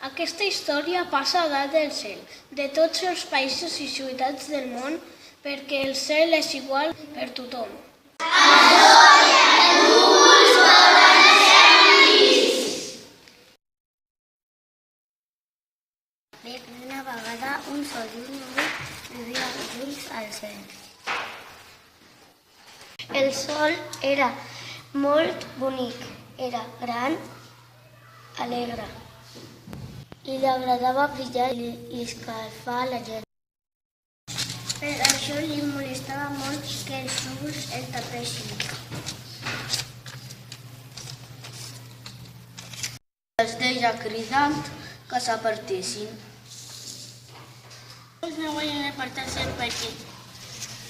Aquesta història passa a dalt del cel, de tots els països i ciutats del món, perquè el cel és igual per tothom. Una vegada un sol i un núvol vivien junts al cel. El sol era molt bonic, era gran, alegre i li agradava brillar i escalfar la gent. Per això li molestava molt que els núvols el tapessin. Els deia cridant que s'apartessin. Els no volien apartar-se perquè,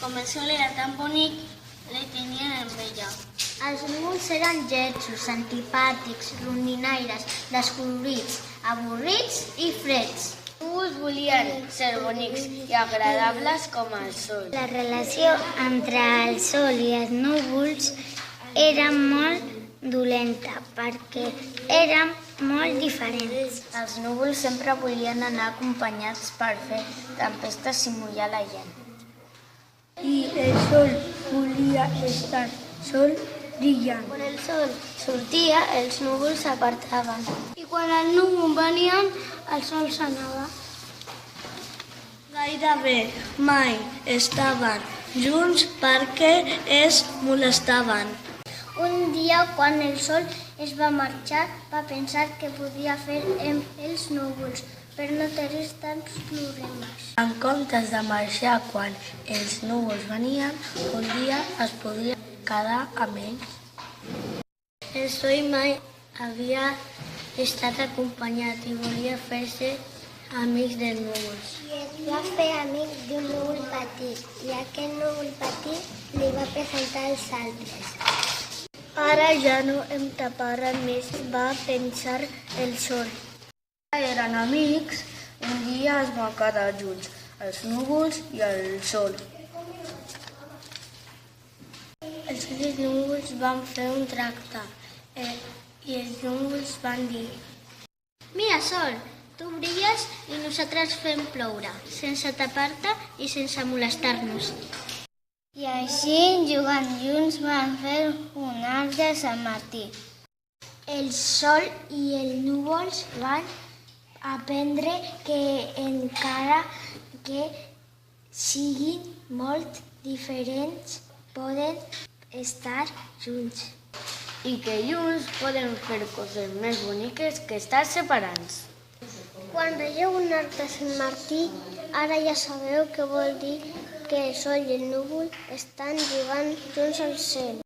com el sol era tan bonic, li tenien enveja. Els núvols eren lletjos, antipàtics, rondinaires, descolorits, avorrits i freds. Els núvols volien ser bonics i agradables com el sol. La relació entre el sol i els núvols era molt dolenta perquè érem molt diferents. Els núvols sempre volien anar acompanyats per fer tempestes i mullar la gent. I el sol volia estar sol brillant. Quan el sol sortia, els núvols s'apartaven. I quan el núvol venia, el sol s'anava. Gairebé mai estaven junts perquè es molestaven. Un dia, quan el sol es va marxar, va pensar que podia fer amb els núvols per no tenir tants problemes. En comptes de marxar quan els núvols venien, un dia es podia quedar amb ells. El sol mai havia estat acompanyat i volia fer-se amics dels núvols. I es va fer amic d'un núvol petit, i aquest núvol petit li va presentar els altres. Ara ja no em taparan més, va pensar el sol. Eren amics, un dia es van quedar junts, els núvols i el sol. Els núvols van fer un tracte i els núvols van dir: Mira, sol, tu brilles i nosaltres fem ploure, sense tapar-te i sense molestar-nos. I així, jugant junts, van fer un arc de Sant Martí. El sol i els núvols van aprendre que encara que siguin molt diferents, poden estar junts. I que junts poden fer coses més boniques que estar separats. Quan veieu un arc de Sant Martí, ara ja sabeu què vol dir que el sol i el núvol estan jugant junts al cel.